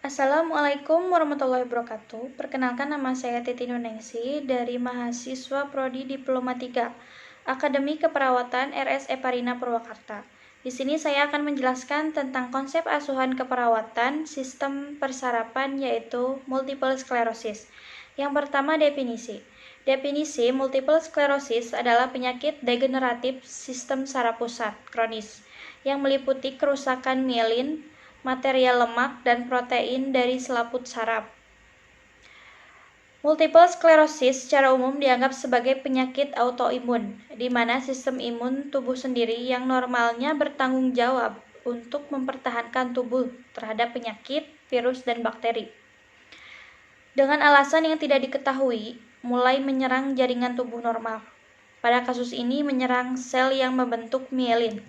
Assalamualaikum warahmatullahi wabarakatuh. Perkenalkan, nama saya Titi Nuningsi dari mahasiswa Prodi Diploma 3, Akademi Keperawatan RS Parina Purwakarta. Di sini saya akan menjelaskan tentang konsep asuhan keperawatan sistem persarapan, yaitu multiple sclerosis. Yang pertama, definisi. Definisi multiple sclerosis adalah penyakit degeneratif sistem saraf pusat kronis yang meliputi kerusakan mielin, material lemak, dan protein dari selaput saraf. Multiple sclerosis secara umum dianggap sebagai penyakit autoimun, di mana sistem imun tubuh sendiri yang normalnya bertanggung jawab untuk mempertahankan tubuh terhadap penyakit, virus, dan bakteri. Dengan alasan yang tidak diketahui, mulai menyerang jaringan tubuh normal. Pada kasus ini menyerang sel yang membentuk mielin.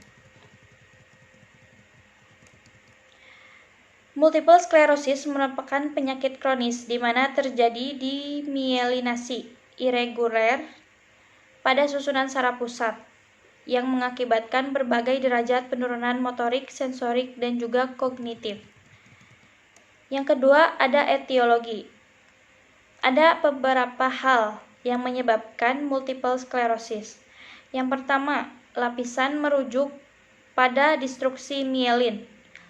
Multiple sclerosis merupakan penyakit kronis di mana terjadi demielinasi irregular pada susunan saraf pusat yang mengakibatkan berbagai derajat penurunan motorik, sensorik, dan juga kognitif. Yang kedua, ada etiologi. Ada beberapa hal yang menyebabkan multiple sclerosis. Yang pertama, lapisan merujuk pada destruksi mielin,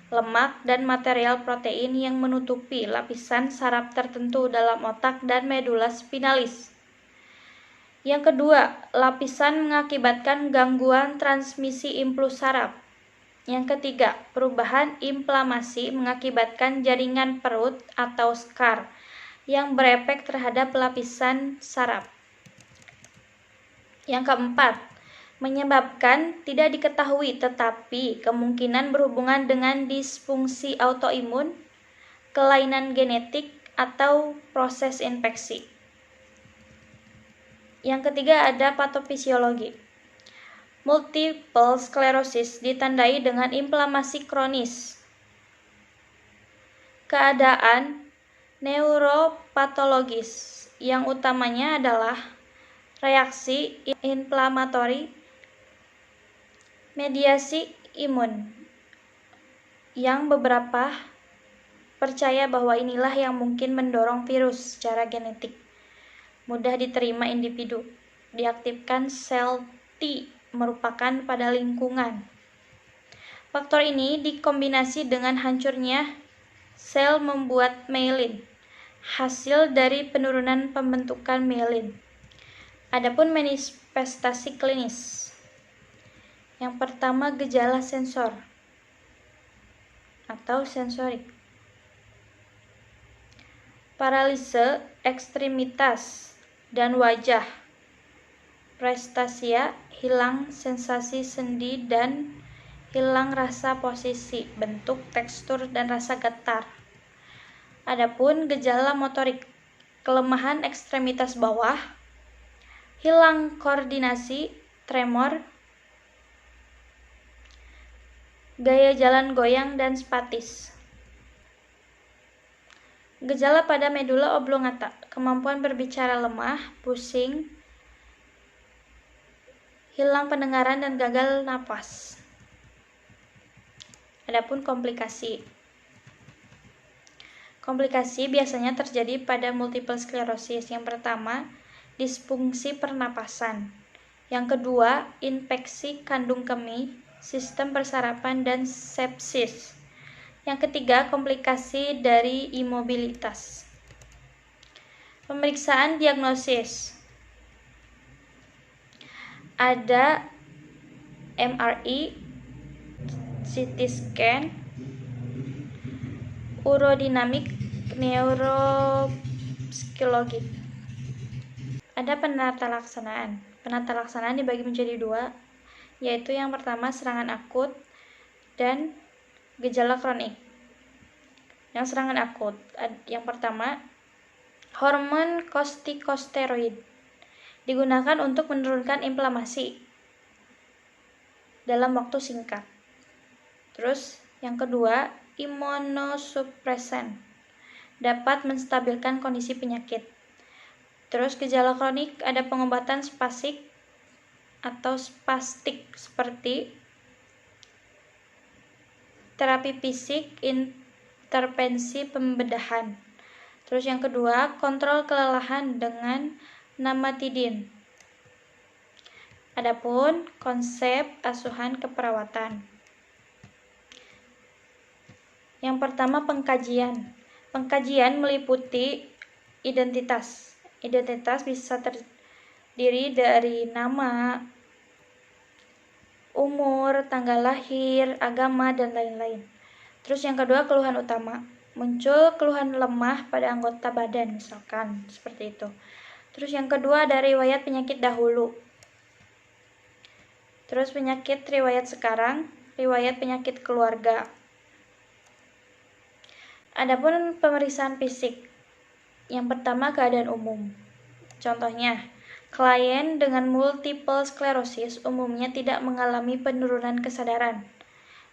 lemak, dan material protein yang menutupi lapisan saraf tertentu dalam otak dan medula spinalis. Yang kedua, lapisan mengakibatkan gangguan transmisi impuls saraf. Yang ketiga, perubahan inflamasi mengakibatkan jaringan perut atau skar yang berefek terhadap lapisan saraf. Yang keempat, menyebabkan tidak diketahui tetapi kemungkinan berhubungan dengan disfungsi autoimun, kelainan genetik, atau proses infeksi. Yang ketiga, ada patofisiologi. Multiple sclerosis ditandai dengan inflamasi kronis. Keadaan neuropatologis yang utamanya adalah reaksi inflamatori, mediasi imun, yang beberapa percaya bahwa inilah yang mungkin mendorong virus secara genetik, mudah diterima individu, diaktifkan sel T merupakan pada lingkungan. Faktor ini dikombinasi dengan hancurnya sel membuat myelin, hasil dari penurunan pembentukan myelin. Adapun manifestasi klinis. Yang pertama, gejala sensor atau sensorik. Paralise ekstremitas dan wajah. Prestasia, hilang sensasi sendi dan hilang rasa posisi, bentuk, tekstur, dan rasa getar. Adapun gejala motorik, kelemahan ekstremitas bawah, hilang koordinasi, tremor, gaya jalan goyang, dan spatis. Gejala pada medula oblongata, kemampuan berbicara lemah, pusing, hilang pendengaran, dan gagal napas. Adapun komplikasi. Komplikasi biasanya terjadi pada multiple sclerosis. Yang pertama, disfungsi pernapasan. Yang kedua, infeksi kandung kemih, sistem persarapan, dan sepsis. Yang ketiga, komplikasi dari imobilitas. Pemeriksaan diagnosis. Ada MRI, CT scan, urodinamik, neuropsikologi. Ada penata laksanaan. Penata laksanaan dibagi menjadi dua, yaitu yang pertama serangan akut dan gejala kronik. Yang serangan akut, yang pertama, hormon kortikosteroid digunakan untuk menurunkan inflamasi dalam waktu singkat. Terus yang kedua, imunosupresan dapat menstabilkan kondisi penyakit. Terus gejala kronik, ada pengobatan spastik seperti terapi fisik, intervensi pembedahan. Terus yang kedua, kontrol kelelahan dengan namatidin. Adapun konsep asuhan keperawatan. Yang pertama, pengkajian. Pengkajian meliputi identitas. Identitas bisa terdiri dari nama, umur, tanggal lahir, agama, dan lain-lain. Terus yang kedua, keluhan utama. Muncul keluhan lemah pada anggota badan, misalkan seperti itu. Terus yang kedua, ada riwayat penyakit dahulu. Terus penyakit riwayat sekarang, riwayat penyakit keluarga. Adapun pemeriksaan fisik. Yang pertama, keadaan umum. Contohnya, klien dengan multiple sklerosis umumnya tidak mengalami penurunan kesadaran.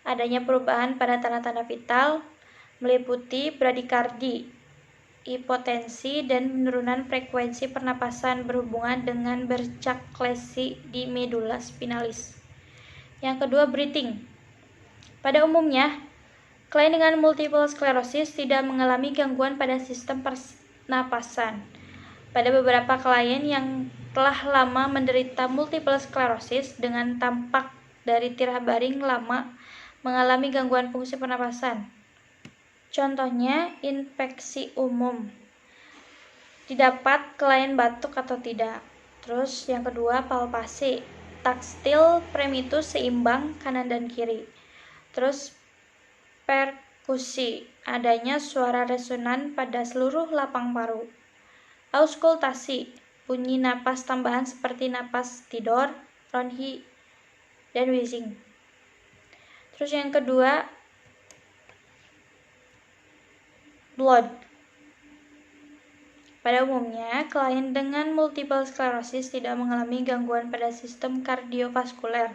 Adanya perubahan pada tanda-tanda vital meliputi bradikardi, hipotensi, dan penurunan frekuensi pernapasan berhubungan dengan bercak lesi di medula spinalis. Yang kedua, breathing. Pada umumnya, klien dengan multiple sklerosis tidak mengalami gangguan pada sistem pernapasan. Pada beberapa klien yang telah lama menderita multiple sklerosis dengan tampak dari tirah baring lama mengalami gangguan fungsi pernapasan. Contohnya, infeksi umum. Didapat klien batuk atau tidak. Terus yang kedua, palpasi. Takstil primitus seimbang kanan dan kiri. Terus perkusi, adanya suara resonan pada seluruh lapang paru. Auskultasi, bunyi napas tambahan seperti napas tidor, ronhi, dan wheezing. Terus yang kedua, blood. Pada umumnya, klien dengan multiple sklerosis tidak mengalami gangguan pada sistem kardiovaskuler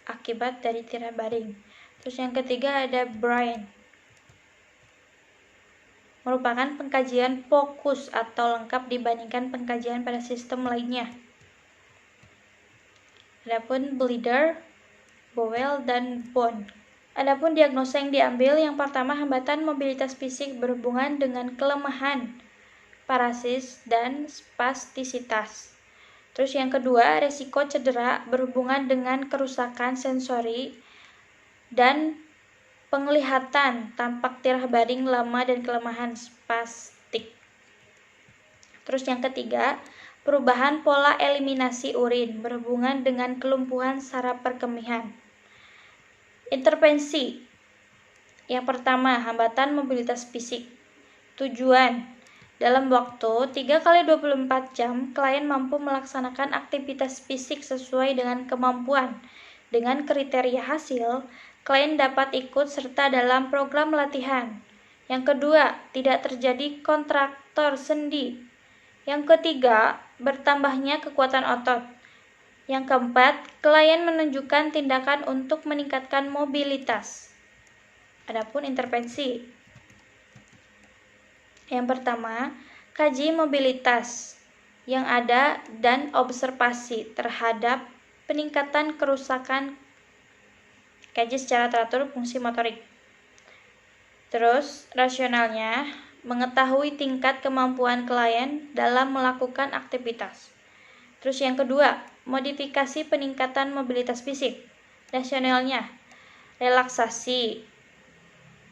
akibat dari tirah baring. Terus yang ketiga ada brain. Merupakan pengkajian fokus atau lengkap dibandingkan pengkajian pada sistem lainnya. Adapun bleeder, bowel, dan bone. Adapun diagnosa yang diambil, yang pertama, hambatan mobilitas fisik berhubungan dengan kelemahan, parasis, dan spastisitas. Terus yang kedua, resiko cedera berhubungan dengan kerusakan sensori dan penglihatan, tampak tirah baring lama, dan kelemahan spastik. Terus yang ketiga, perubahan pola eliminasi urin berhubungan dengan kelumpuhan saraf perkemihan. Intervensi. Yang pertama, hambatan mobilitas fisik. Tujuan, dalam waktu 3x24 jam, klien mampu melaksanakan aktivitas fisik sesuai dengan kemampuan. Dengan kriteria hasil, klien dapat ikut serta dalam program latihan. Yang kedua, tidak terjadi kontraktor sendi. Yang ketiga, bertambahnya kekuatan otot. Yang keempat, klien menunjukkan tindakan untuk meningkatkan mobilitas. Adapun intervensi. Yang pertama, kaji mobilitas yang ada dan observasi terhadap peningkatan kerusakan. Kaji secara teratur fungsi motorik. Terus, rasionalnya, mengetahui tingkat kemampuan klien dalam melakukan aktivitas. Terus yang kedua, modifikasi peningkatan mobilitas fisik. Rasionalnya, relaksasi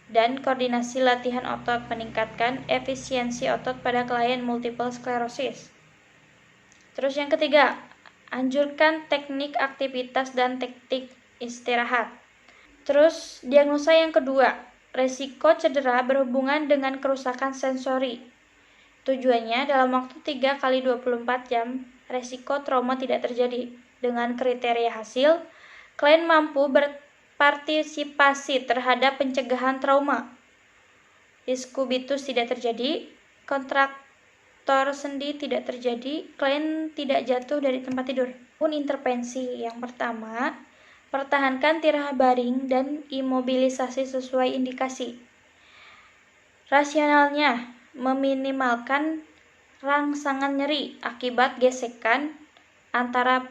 dan koordinasi latihan otot meningkatkan efisiensi otot pada klien multiple sklerosis. Terus yang ketiga, anjurkan teknik aktivitas dan teknik istirahat. Terus diagnosa yang kedua, resiko cedera berhubungan dengan kerusakan sensori. Tujuannya dalam waktu 3x24 jam, resiko trauma tidak terjadi. Dengan kriteria hasil, klien mampu berpartisipasi terhadap pencegahan trauma. Diskubitus tidak terjadi, kontraktor sendi tidak terjadi, klien tidak jatuh dari tempat tidur. Pun intervensi yang pertama, pertahankan tirah baring dan imobilisasi sesuai indikasi. Rasionalnya, meminimalkan rangsangan nyeri akibat gesekan antara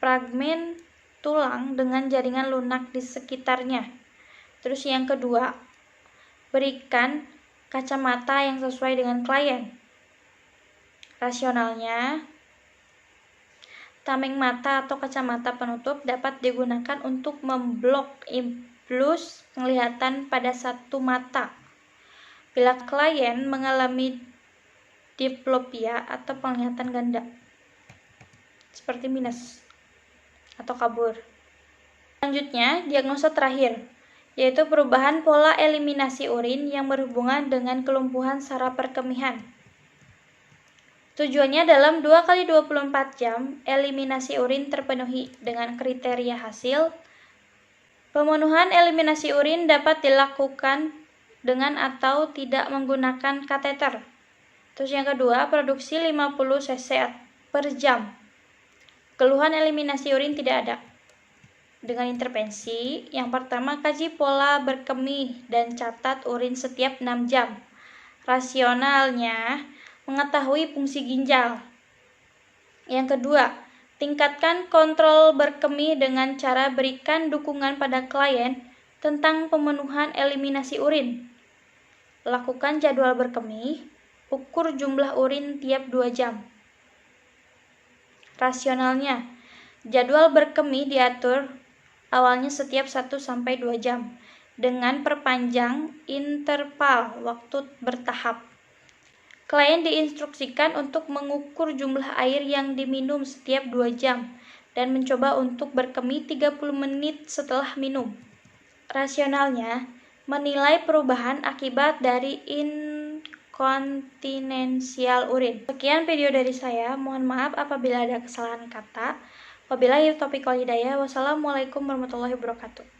fragmen tulang dengan jaringan lunak di sekitarnya. Terus yang kedua, berikan kacamata yang sesuai dengan klien. Rasionalnya, tameng mata atau kacamata penutup dapat digunakan untuk memblok impuls penglihatan pada satu mata. Bila klien mengalami diplopia atau penglihatan ganda, seperti minus atau kabur. Selanjutnya, diagnosa terakhir, yaitu perubahan pola eliminasi urin yang berhubungan dengan kelumpuhan saraf perkemihan. Tujuannya dalam 2x24 jam, eliminasi urin terpenuhi dengan kriteria hasil. Pemenuhan eliminasi urin dapat dilakukan dengan atau tidak menggunakan kateter. Terus yang kedua, produksi 50 cc per jam. Keluhan eliminasi urin tidak ada. Dengan intervensi, yang pertama, kaji pola berkemih dan catat urin setiap 6 jam. Rasionalnya, mengetahui fungsi ginjal. Yang kedua, tingkatkan kontrol berkemih dengan cara berikan dukungan pada klien tentang pemenuhan eliminasi urin. Lakukan jadwal berkemih, ukur jumlah urin tiap 2 jam. Rasionalnya, jadwal berkemih diatur awalnya setiap 1-2 jam dengan perpanjang interval waktu bertahap. Klien diinstruksikan untuk mengukur jumlah air yang diminum setiap 2 jam dan mencoba untuk berkemih 30 menit setelah minum. Rasionalnya, menilai perubahan akibat dari inkontinensial urin. Sekian video dari saya, mohon maaf apabila ada kesalahan kata. Wabillahi taufiq wal hidayah. Wassalamualaikum warahmatullahi wabarakatuh.